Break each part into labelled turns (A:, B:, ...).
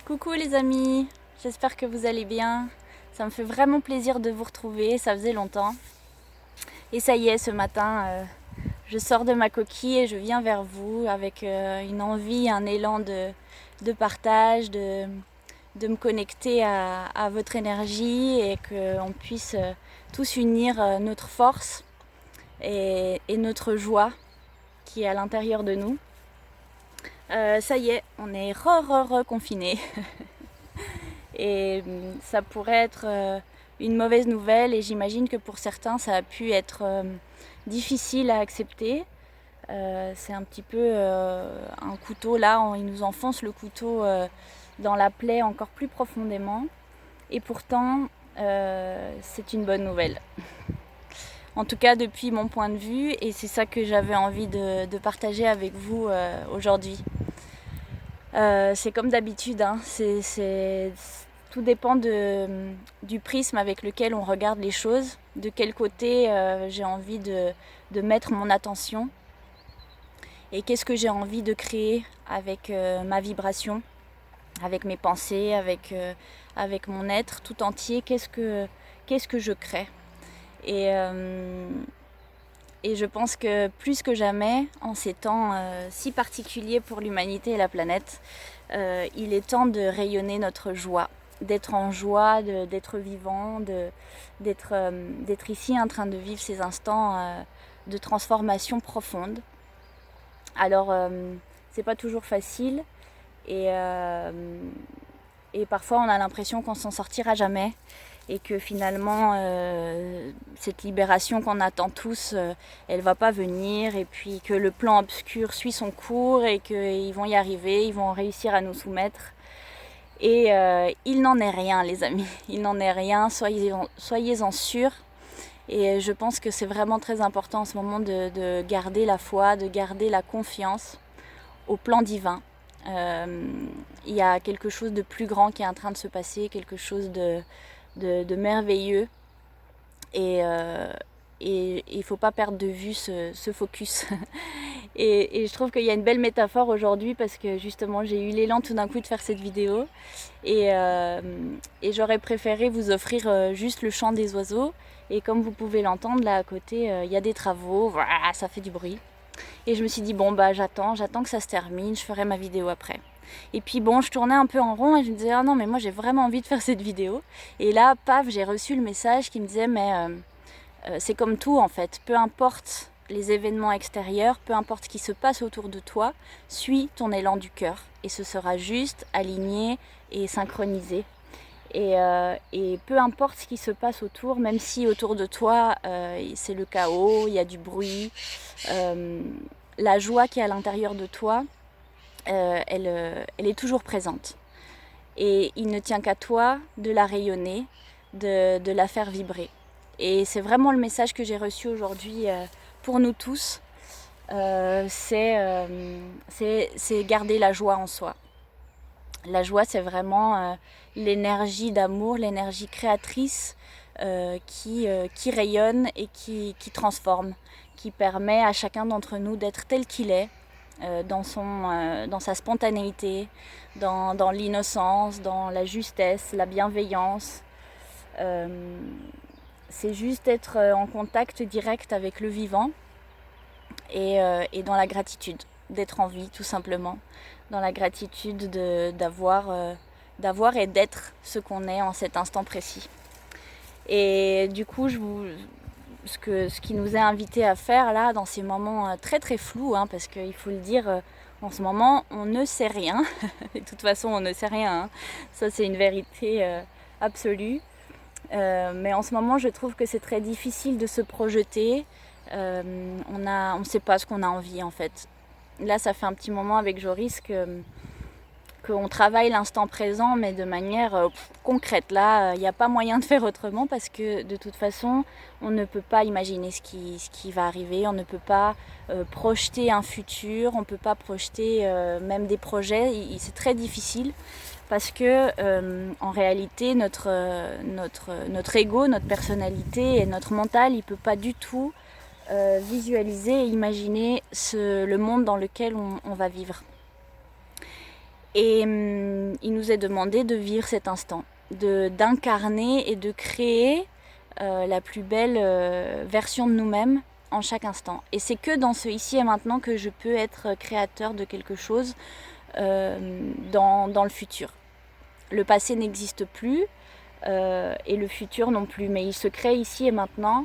A: Coucou les amis, j'espère que vous allez bien. Ça me fait vraiment plaisir de vous retrouver, ça faisait longtemps. Et ça y est, ce matin, je sors de ma coquille et je viens vers vous avec une envie, un élan de partage, de me connecter à votre énergie et qu'on puisse tous unir notre force et notre joie qui est à l'intérieur de nous. Ça y est, on est reconfinés. Et ça pourrait être une mauvaise nouvelle et j'imagine que pour certains ça a pu être difficile à accepter. C'est un petit peu un couteau là, il nous enfonce le couteau dans la plaie encore plus profondément et pourtant c'est une bonne nouvelle. En tout cas depuis mon point de vue, et c'est ça que j'avais envie de partager avec vous aujourd'hui. C'est comme d'habitude, hein, tout dépend du prisme avec lequel on regarde les choses, de quel côté j'ai envie de mettre mon attention et qu'est-ce que j'ai envie de créer avec ma vibration, avec mes pensées, avec mon être tout entier, qu'est-ce que je crée. Et je pense que plus que jamais, en ces temps si particuliers pour l'humanité et la planète, il est temps de rayonner notre joie, d'être en joie, d'être vivant, d'être ici en train de vivre ces instants de transformation profonde. Alors, c'est pas toujours facile et parfois on a l'impression qu'on s'en sortira jamais. Et que finalement cette libération qu'on attend tous, elle va pas venir, et puis que le plan obscur suit son cours et qu'ils vont y arriver, ils vont réussir à nous soumettre. Et il n'en est rien les amis, il n'en est rien, soyez-en sûrs. Et je pense que c'est vraiment très important en ce moment de garder la foi, de garder la confiance au plan divin. Il y a quelque chose de plus grand qui est en train de se passer, quelque chose de merveilleux, et il ne faut pas perdre de vue ce focus. et je trouve qu'il y a une belle métaphore aujourd'hui parce que justement j'ai eu l'élan tout d'un coup de faire cette vidéo et j'aurais préféré vous offrir juste le chant des oiseaux, et comme vous pouvez l'entendre là à côté, il y a des travaux, voilà, ça fait du bruit. Et je me suis dit bon bah j'attends que ça se termine, je ferai ma vidéo après. Et puis bon, je tournais un peu en rond et je me disais ah non mais moi j'ai vraiment envie de faire cette vidéo. Et là paf, j'ai reçu le message qui me disait mais c'est comme tout en fait, peu importe les événements extérieurs, peu importe ce qui se passe autour de toi, suis ton élan du cœur et ce sera juste, aligné et synchronisé. Et peu importe ce qui se passe autour, même si autour de toi c'est le chaos, il y a du bruit, la joie qui est à l'intérieur de toi, elle est toujours présente. Et il ne tient qu'à toi de la rayonner, de la faire vibrer. Et c'est vraiment le message que j'ai reçu aujourd'hui pour nous tous. C'est garder la joie en soi. La joie, c'est vraiment l'énergie d'amour, l'énergie créatrice qui rayonne et qui transforme, qui permet à chacun d'entre nous d'être tel qu'il est, dans sa spontanéité, dans l'innocence, dans la justesse, la bienveillance. C'est juste être en contact direct avec le vivant et dans la gratitude, d'être en vie tout simplement, dans la gratitude d'avoir et d'être ce qu'on est en cet instant précis. Et du coup, ce qui nous est invité à faire là, dans ces moments très très flous, hein, parce qu'il faut le dire, en ce moment, on ne sait rien. De toute façon, on ne sait rien. Hein. Ça, c'est une vérité absolue. Mais en ce moment, je trouve que c'est très difficile de se projeter. On ne sait pas ce qu'on a envie en fait. Là, ça fait un petit moment avec Joris qu'on travaille l'instant présent, mais de manière concrète. Là, il n'y a pas moyen de faire autrement parce que de toute façon, on ne peut pas imaginer ce qui va arriver, on ne peut pas projeter un futur, on ne peut pas projeter même des projets, c'est très difficile parce que en réalité, notre ego, notre personnalité et notre mental, il ne peut pas du tout visualiser et imaginer le monde dans lequel on va vivre. Et il nous est demandé de vivre cet instant, d'incarner et de créer la plus belle version de nous-mêmes en chaque instant. Et c'est que dans ce ici et maintenant que je peux être créateur de quelque chose dans le futur. Le passé n'existe plus et le futur non plus, mais il se crée ici et maintenant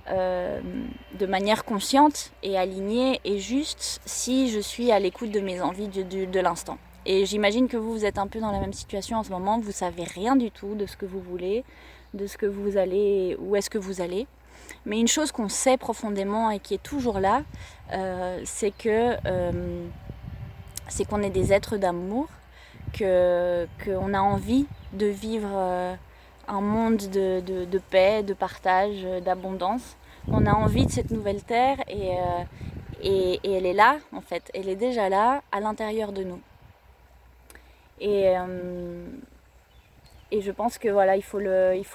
A: de manière consciente et alignée et juste si je suis à l'écoute de mes envies de l'instant. Et j'imagine que vous êtes un peu dans la même situation en ce moment, vous savez rien du tout de ce que vous voulez, de ce que vous allez, où est-ce que vous allez. Mais une chose qu'on sait profondément et qui est toujours là, c'est qu'on est des êtres d'amour, qu'on a envie de vivre un monde de paix, de partage, d'abondance. On a envie de cette nouvelle terre et elle est là en fait, elle est déjà là à l'intérieur de nous. Et je pense que voilà, il faut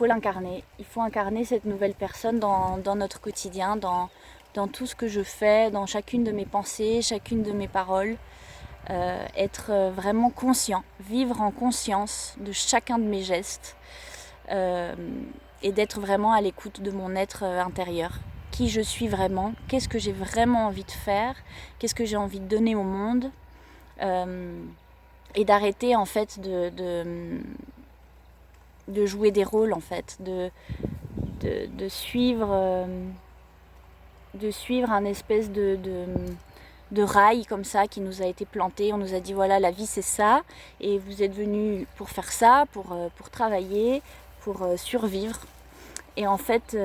A: l'incarner. Il faut incarner cette nouvelle personne dans notre quotidien, dans tout ce que je fais, dans chacune de mes pensées, chacune de mes paroles. Être vraiment conscient, vivre en conscience de chacun de mes gestes et d'être vraiment à l'écoute de mon être intérieur. Qui je suis vraiment, qu'est-ce que j'ai vraiment envie de faire, qu'est-ce que j'ai envie de donner au monde. Et d'arrêter en fait de jouer des rôles en fait, de suivre un espèce de rail comme ça qui nous a été planté. On nous a dit voilà, la vie c'est ça et vous êtes venus pour faire ça, pour travailler, pour survivre. Et en fait,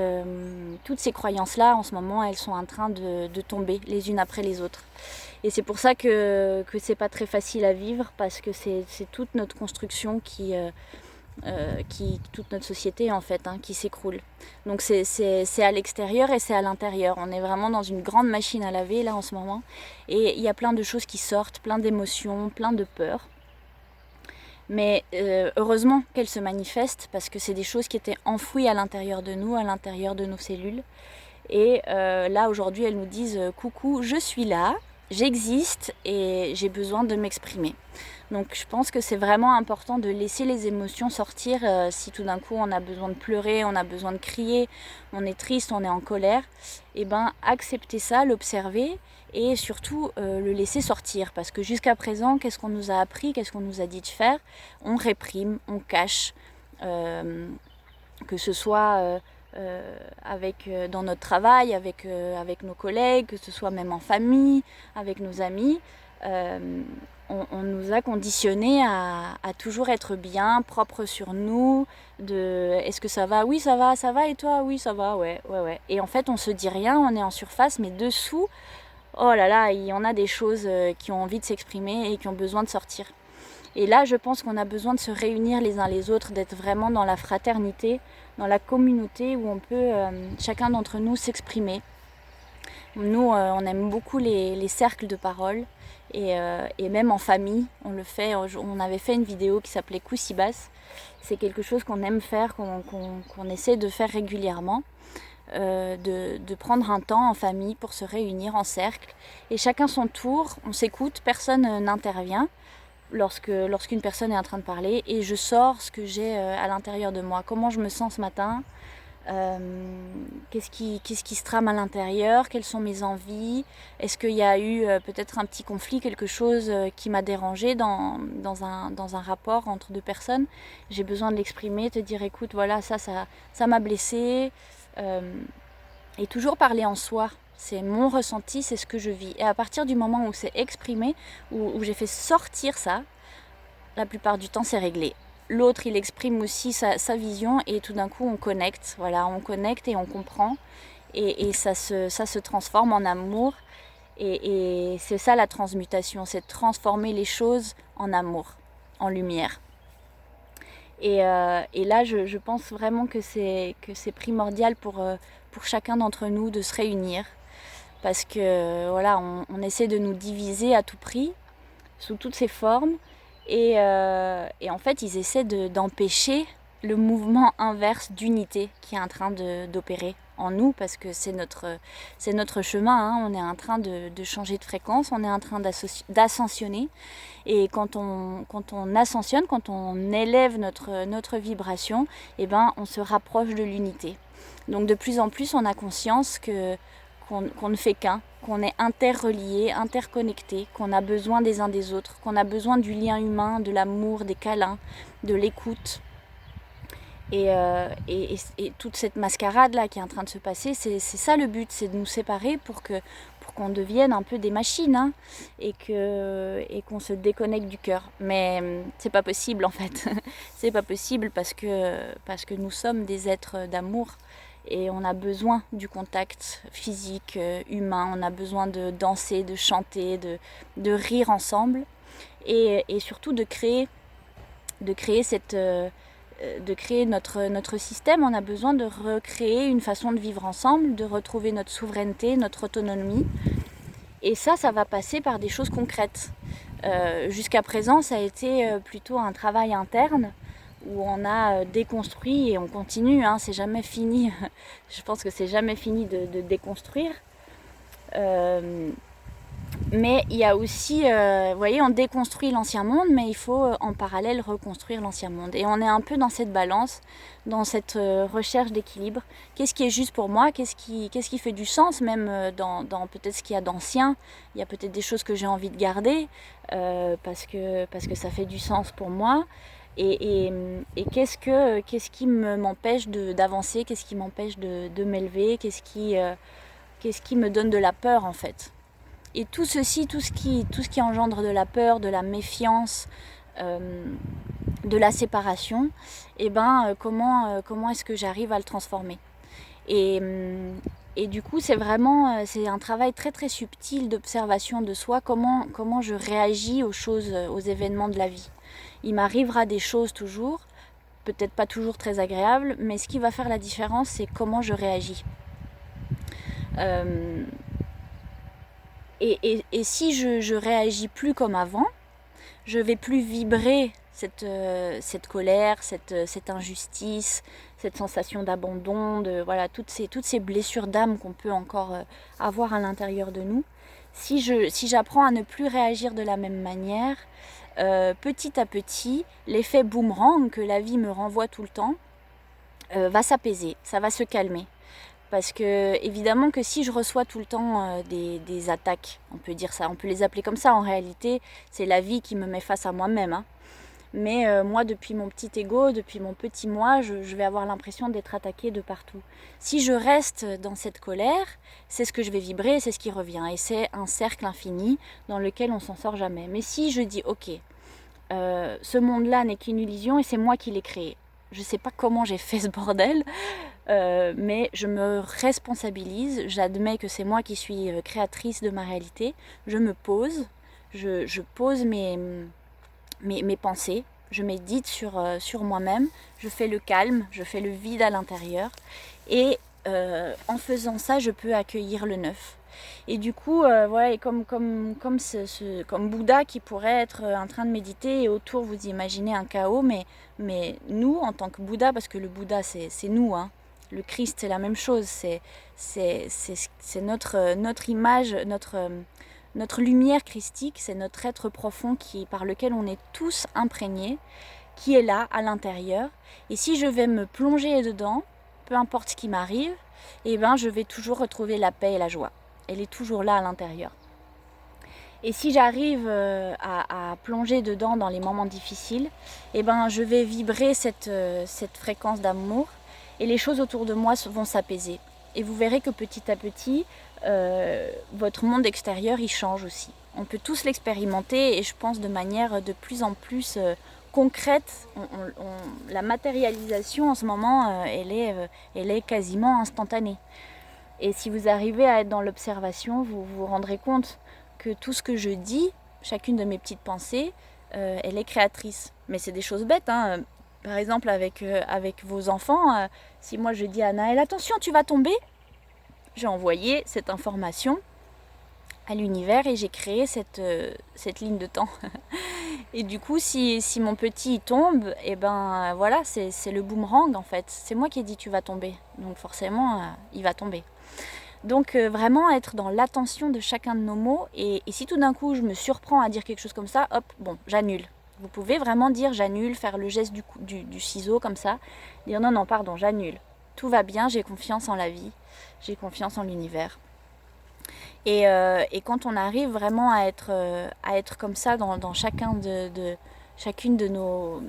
A: toutes ces croyances-là, en ce moment, elles sont en train de tomber les unes après les autres. Et c'est pour ça que c'est pas très facile à vivre, parce que c'est toute notre construction toute notre société en fait, qui s'écroule. Donc c'est à l'extérieur et c'est à l'intérieur. On est vraiment dans une grande machine à laver là en ce moment. Et il y a plein de choses qui sortent, plein d'émotions, plein de peurs. Mais heureusement qu'elles se manifestent, parce que c'est des choses qui étaient enfouies à l'intérieur de nous, à l'intérieur de nos cellules. Et là aujourd'hui elles nous disent coucou, je suis là, j'existe et j'ai besoin de m'exprimer. Donc je pense que c'est vraiment important de laisser les émotions sortir si tout d'un coup on a besoin de pleurer, on a besoin de crier, on est triste, on est en colère. Et ben accepter ça, l'observer et surtout le laisser sortir. Parce que jusqu'à présent, qu'est-ce qu'on nous a appris, qu'est-ce qu'on nous a dit de faire? On réprime, on cache, que ce soit dans notre travail, avec nos collègues, que ce soit même en famille, avec nos amis. On nous a conditionnés à toujours être bien, propre sur nous, est-ce que ça va? Oui ça va et toi? Oui ça va, ouais. Et en fait on se dit rien, on est en surface, mais dessous, oh là là, il y en a des choses qui ont envie de s'exprimer et qui ont besoin de sortir. Et là je pense qu'on a besoin de se réunir les uns les autres, d'être vraiment dans la fraternité, dans la communauté où on peut chacun d'entre nous s'exprimer. Nous on aime beaucoup les cercles de parole. Et même en famille, on le fait. On avait fait une vidéo qui s'appelait Coussibas. C'est quelque chose qu'on aime faire, qu'on essaie de faire régulièrement, de prendre un temps en famille pour se réunir en cercle. Et chacun son tour, on s'écoute, personne n'intervient lorsqu'une personne est en train de parler. Et je sors ce que j'ai à l'intérieur de moi, comment je me sens ce matin. Qu'est-ce qui se trame à l'intérieur, quelles sont mes envies, est-ce qu'il y a eu peut-être un petit conflit, quelque chose qui m'a dérangé dans un rapport entre deux personnes. J'ai besoin de l'exprimer, te dire écoute voilà ça m'a blessée, et toujours parler en soi. C'est mon ressenti, c'est ce que je vis. Et à partir du moment où c'est exprimé, où j'ai fait sortir ça, la plupart du temps c'est réglé. L'autre il exprime aussi sa vision et tout d'un coup on connecte, on connecte et on comprend et ça se transforme en amour et c'est ça la transmutation, c'est de transformer les choses en amour, en lumière. Et là je pense vraiment que c'est primordial pour chacun d'entre nous de se réunir, parce que on essaie de nous diviser à tout prix, sous toutes ses formes. Et en fait, ils essaient d'empêcher le mouvement inverse d'unité qui est en train d'opérer en nous, parce que c'est notre chemin, hein. On est en train de changer de fréquence, on est en train d'ascensionner. Et quand on ascensionne, quand on élève notre vibration, eh ben, on se rapproche de l'unité. Donc de plus en plus, on a conscience qu'on ne fait qu'un, qu'on est interreliés, interconnectés, qu'on a besoin des uns des autres, qu'on a besoin du lien humain, de l'amour, des câlins, de l'écoute. Et toute cette mascarade là qui est en train de se passer, c'est ça le but, c'est de nous séparer pour qu'on devienne un peu des machines, hein, et qu'on se déconnecte du cœur. Mais c'est pas possible en fait. C'est pas possible parce que nous sommes des êtres d'amour et on a besoin du contact physique, humain. On a besoin de danser, de chanter, de rire ensemble et surtout de créer notre système. On a besoin de recréer une façon de vivre ensemble, de retrouver notre souveraineté, notre autonomie. Et ça va passer par des choses concrètes. Jusqu'à présent, ça a été plutôt un travail interne où on a déconstruit et on continue, hein, c'est jamais fini. Je pense que c'est jamais fini de déconstruire. Mais il y a aussi, vous voyez, on déconstruit l'ancien monde, mais il faut en parallèle reconstruire l'ancien monde. Et on est un peu dans cette balance, dans cette recherche d'équilibre. Qu'est-ce qui est juste pour moi? Qu'est-ce qui fait du sens, même dans peut-être ce qu'il y a d'ancien? Il y a peut-être des choses que j'ai envie de garder parce que ça fait du sens pour moi. Et qu'est-ce qui m'empêche d'avancer? Qu'est-ce qui m'empêche de m'élever? Qu'est-ce qui me donne de la peur en fait? Et tout ceci, tout ce qui engendre de la peur, de la méfiance, de la séparation, eh ben, comment est-ce que j'arrive à le transformer? Et du coup, c'est un travail très très subtil d'observation de soi, comment je réagis aux choses, aux événements de la vie. Il m'arrivera des choses toujours, peut-être pas toujours très agréables, mais ce qui va faire la différence, c'est comment je réagis. Et si je réagis plus comme avant, je vais plus vibrer cette colère, cette injustice, cette sensation d'abandon, voilà, toutes ces blessures d'âme qu'on peut encore avoir à l'intérieur de nous. Si j'apprends à ne plus réagir de la même manière, petit à petit, l'effet boomerang que la vie me renvoie tout le temps va s'apaiser, ça va se calmer. Parce que évidemment que si je reçois tout le temps des attaques, on peut dire ça, on peut les appeler comme ça, en réalité c'est la vie qui me met face à moi-même, hein. Mais moi depuis mon petit ego, depuis mon petit moi, je vais avoir l'impression d'être attaquée de partout. Si je reste dans cette colère, c'est ce que je vais vibrer, c'est ce qui revient. Et c'est un cercle infini dans lequel on s'en sort jamais. Mais si je dis ok, ce monde-là n'est qu'une illusion et c'est moi qui l'ai créé. Je ne sais pas comment j'ai fait ce bordel, mais je me responsabilise, j'admets que c'est moi qui suis créatrice de ma réalité, je me pose, je pose mes pensées, je médite sur moi-même, je fais le calme, je fais le vide à l'intérieur et en faisant ça, je peux accueillir le neuf. Et du coup, voilà, comme Bouddha qui pourrait être en train de méditer et autour vous imaginez un chaos, mais nous en tant que Bouddha, parce que le Bouddha c'est nous, hein, le Christ c'est la même chose, c'est notre image, notre lumière christique, c'est notre être profond par lequel on est tous imprégnés, qui est là à l'intérieur. Et si je vais me plonger dedans, peu importe ce qui m'arrive, eh ben, je vais toujours retrouver la paix et la joie. Elle est toujours là à l'intérieur. Et si j'arrive à plonger dedans dans les moments difficiles, eh ben, je vais vibrer cette fréquence d'amour et les choses autour de moi vont s'apaiser. Et vous verrez que petit à petit, votre monde extérieur, il change aussi. On peut tous l'expérimenter et je pense de manière de plus en plus concrète. La matérialisation en ce moment, elle est quasiment instantanée. Et si vous arrivez à être dans l'observation, vous vous rendrez compte que tout ce que je dis, chacune de mes petites pensées, elle est créatrice. Mais c'est des choses bêtes, hein. Par exemple, avec vos enfants, si moi je dis à Naël, attention, tu vas tomber, j'ai envoyé cette information à l'univers et j'ai créé cette ligne de temps. Et du coup, si mon petit il tombe, et ben voilà, c'est le boomerang en fait. C'est moi qui ai dit tu vas tomber. Donc forcément, il va tomber. Donc vraiment être dans l'attention de chacun de nos mots. Et si tout d'un coup je me surprends à dire quelque chose comme ça, hop, bon, j'annule. Vous pouvez vraiment dire j'annule, faire le geste du ciseau comme ça. Dire non, non, pardon, j'annule. Tout va bien, j'ai confiance en la vie, j'ai confiance en l'univers. Et quand on arrive vraiment à être comme ça dans chacune de nos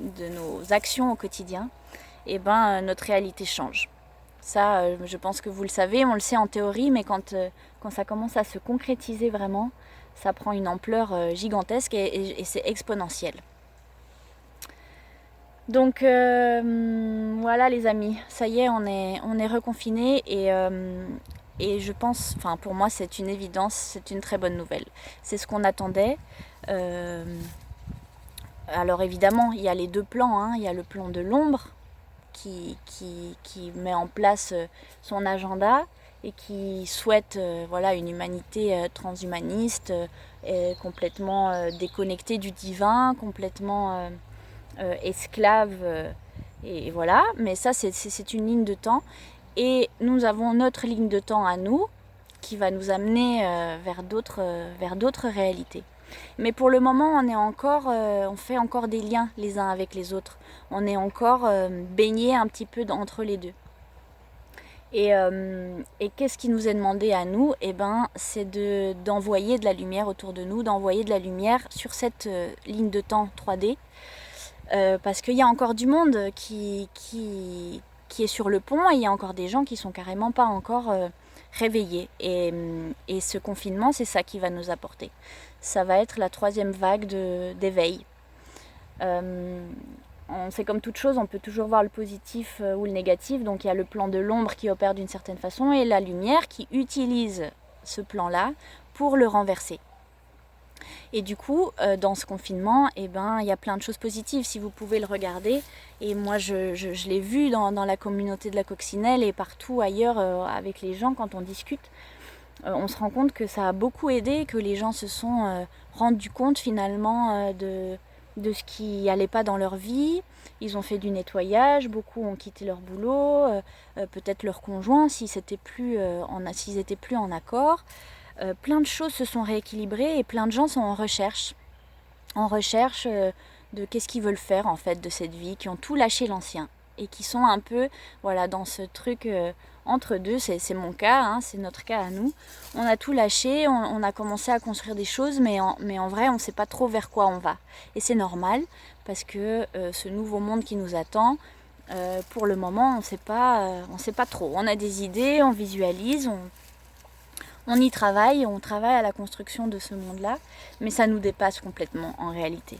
A: actions au quotidien, et ben notre réalité change. Ça, je pense que vous le savez, on le sait en théorie, mais quand ça commence à se concrétiser vraiment, ça prend une ampleur gigantesque et c'est exponentiel. Donc voilà les amis, ça y est, on est reconfinés et je pense, enfin pour moi c'est une évidence, c'est une très bonne nouvelle. C'est ce qu'on attendait. Alors évidemment, il y a les deux plans, hein. Il y a le plan de l'ombre qui met en place son agenda et qui souhaite voilà, une humanité transhumaniste, complètement déconnectée du divin, complètement esclave. Et voilà, mais ça c'est une ligne de temps. Et nous avons notre ligne de temps à nous qui va nous amener vers d'autres réalités. Mais pour le moment, on fait encore des liens les uns avec les autres. On est encore baigné un petit peu entre les deux. Et qu'est-ce qui nous est demandé à nous? Eh ben, c'est d'envoyer de la lumière autour de nous, d'envoyer de la lumière sur cette ligne de temps 3D. Parce qu'il y a encore du monde qui est sur le pont et il y a encore des gens qui sont carrément pas encore réveillés. Et ce confinement, c'est ça qui va nous apporter. Ça va être la 3e vague d'éveil. C'est comme toute chose, on peut toujours voir le positif ou le négatif. Donc il y a le plan de l'ombre qui opère d'une certaine façon et la lumière qui utilise ce plan-là pour le renverser. Et du coup, dans ce confinement, eh ben, il y a plein de choses positives si vous pouvez le regarder. Et moi, je l'ai vu dans la communauté de la coccinelle et partout ailleurs avec les gens quand on discute. On se rend compte que ça a beaucoup aidé, que les gens se sont rendus compte finalement de ce qui n'allait pas dans leur vie. Ils ont fait du nettoyage, beaucoup ont quitté leur boulot, peut-être leur conjoint s'ils n'étaient plus en accord. Plein de choses se sont rééquilibrées et plein de gens sont en recherche de qu'est-ce qu'ils veulent faire en fait de cette vie, qui ont tout lâché l'ancien et qui sont un peu voilà dans ce truc entre deux. C'est mon cas, hein, c'est notre cas à nous. On a tout lâché, on a commencé à construire des choses, mais en vrai on ne sait pas trop vers quoi on va. Et c'est normal parce que ce nouveau monde qui nous attend, pour le moment on sait pas trop. On a des idées, on visualise, on y travaille, on travaille à la construction de ce monde-là, mais ça nous dépasse complètement en réalité.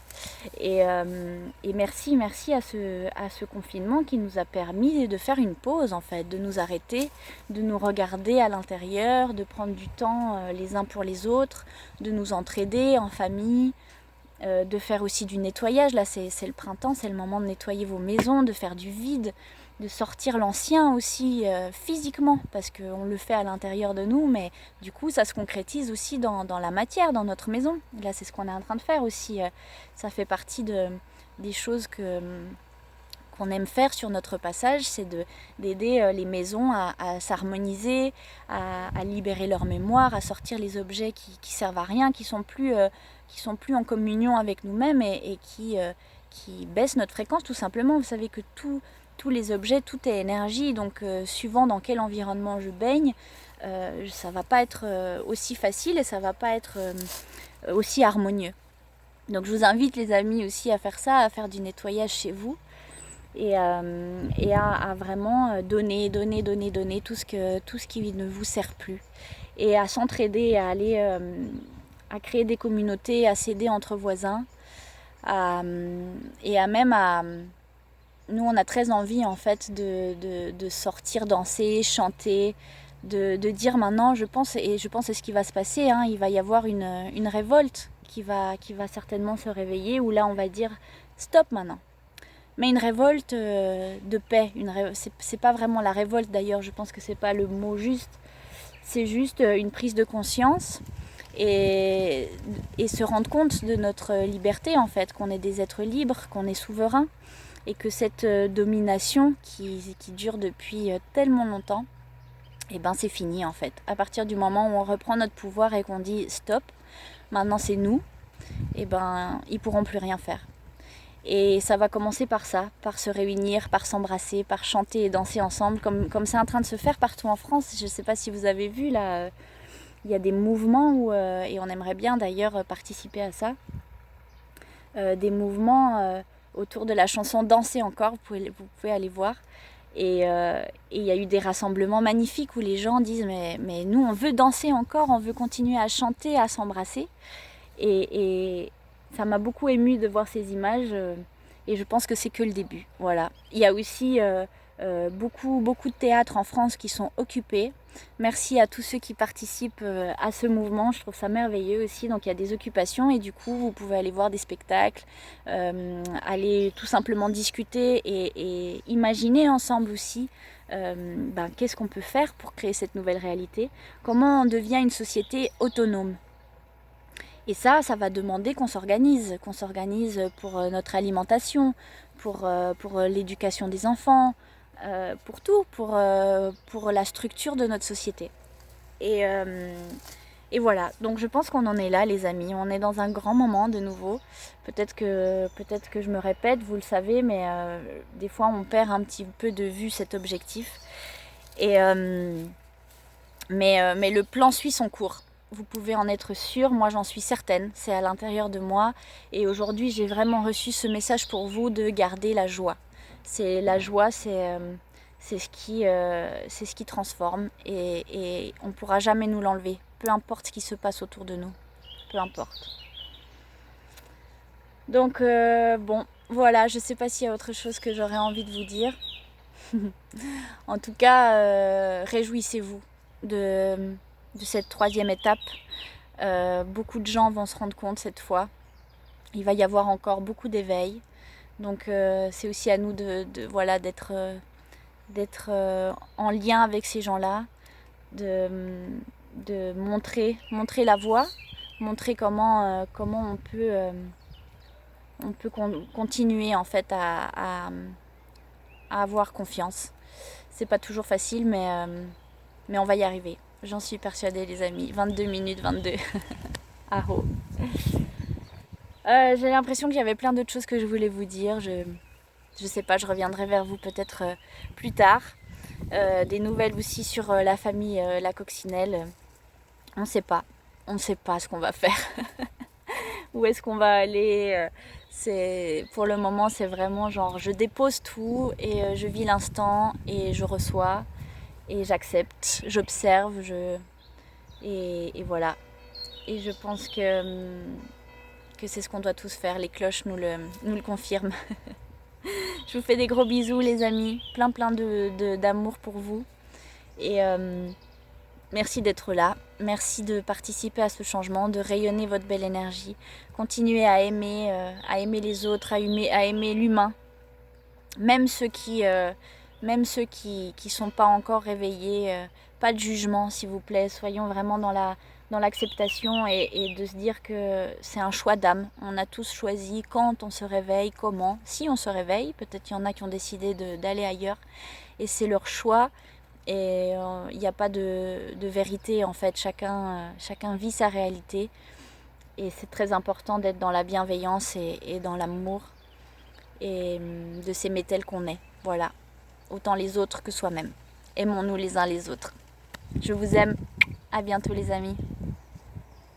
A: Et merci à ce confinement qui nous a permis de faire une pause en fait, de nous arrêter, de nous regarder à l'intérieur, de prendre du temps les uns pour les autres, de nous entraider en famille, de faire aussi du nettoyage. Là c'est le printemps, c'est le moment de nettoyer vos maisons, de faire du vide, de sortir l'ancien aussi physiquement, parce qu'on le fait à l'intérieur de nous, mais du coup ça se concrétise aussi dans la matière, dans notre maison. Là c'est ce qu'on est en train de faire aussi, ça fait partie des choses qu'on aime faire sur notre passage, c'est d'aider les maisons à s'harmoniser, à libérer leur mémoire, à sortir les objets qui servent à rien, qui sont plus en communion avec nous-mêmes et qui baissent notre fréquence tout simplement. Vous savez que tous les objets, tout est énergie, donc suivant dans quel environnement je baigne, ça va pas être aussi facile et ça va pas être aussi harmonieux. Donc je vous invite les amis aussi à faire ça, à faire du nettoyage chez vous et à vraiment donner tout ce qui ne vous sert plus et à s'entraider, à aller à créer des communautés, à s'aider entre voisins et à même à... Nous, on a très envie en fait de sortir, danser, chanter, de dire maintenant, je pense c'est ce qui va se passer, hein, il va y avoir une révolte qui va certainement se réveiller, où là on va dire stop maintenant. Mais une révolte de paix, c'est pas vraiment la révolte d'ailleurs, je pense que c'est pas le mot juste, c'est juste une prise de conscience et, et se rendre compte de notre liberté en fait, qu'on est des êtres libres, qu'on est souverains et que cette domination qui dure depuis tellement longtemps, et ben c'est fini en fait. À partir du moment où on reprend notre pouvoir et qu'on dit stop, maintenant c'est nous, et ben ils pourront plus rien faire. Et ça va commencer par ça, par se réunir, par s'embrasser, par chanter et danser ensemble, comme c'est en train de se faire partout en France. Je ne sais pas si vous avez vu là, il y a des mouvements où, et on aimerait bien d'ailleurs participer à ça, des mouvements autour de la chanson Danser encore, vous pouvez aller voir. Et il y a eu des rassemblements magnifiques où les gens disent mais nous on veut danser encore, on veut continuer à chanter, à s'embrasser. Et ça m'a beaucoup émue de voir ces images et je pense que c'est que le début. Voilà. Il y a aussi beaucoup de théâtres en France qui sont occupés. Merci à tous ceux qui participent à ce mouvement, je trouve ça merveilleux aussi. Donc il y a des occupations et du coup vous pouvez aller voir des spectacles, aller tout simplement discuter et imaginer ensemble aussi qu'est-ce qu'on peut faire pour créer cette nouvelle réalité, comment on devient une société autonome. Et ça va demander qu'on s'organise pour notre alimentation, pour l'éducation des enfants, pour tout, pour la structure de notre société. Et voilà, donc je pense qu'on en est là les amis, on est dans un grand moment de nouveau. Peut-être que je me répète, vous le savez, mais des fois on perd un petit peu de vue cet objectif. Mais le plan suit son cours. Vous pouvez en être sûr, moi j'en suis certaine, c'est à l'intérieur de moi. Et aujourd'hui j'ai vraiment reçu ce message pour vous de garder la joie. La joie, c'est ce qui transforme et on ne pourra jamais nous l'enlever. Peu importe ce qui se passe autour de nous, peu importe. Donc bon, voilà, je ne sais pas s'il y a autre chose que j'aurais envie de vous dire. En tout cas, réjouissez-vous de cette troisième étape. Beaucoup de gens vont se rendre compte cette fois. Il va y avoir encore beaucoup d'éveil. Donc c'est aussi à nous d'être en lien avec ces gens-là, de montrer la voie, montrer comment on peut continuer en fait à avoir confiance. C'est pas toujours facile, mais on va y arriver. J'en suis persuadée les amis. 22 minutes 22. Aho. J'ai l'impression qu'il y avait plein d'autres choses que je voulais vous dire. Je sais pas, je reviendrai vers vous peut-être plus tard. Des nouvelles aussi sur la famille la coccinelle. On sait pas ce qu'on va faire. Où est-ce qu'on va aller pour le moment c'est vraiment genre je dépose tout et je vis l'instant et je reçois et j'accepte, j'observe, et voilà. Et je pense que c'est ce qu'on doit tous faire. Les cloches nous le confirment. Je vous fais des gros bisous les amis, plein d'amour pour vous et merci d'être là, merci de participer à ce changement, de rayonner votre belle énergie, continuez à aimer les autres, à aimer l'humain, même ceux qui sont pas encore réveillés, pas de jugement s'il vous plaît, soyons vraiment dans l'acceptation et de se dire que c'est un choix d'âme. On a tous choisi quand on se réveille, comment, si on se réveille, peut-être il y en a qui ont décidé d'aller ailleurs et c'est leur choix et il n'y a pas de vérité en fait, chacun vit sa réalité et c'est très important d'être dans la bienveillance et dans l'amour et de s'aimer tel qu'on est, voilà, autant les autres que soi-même. Aimons-nous les uns les autres. Je vous aime, à bientôt les amis.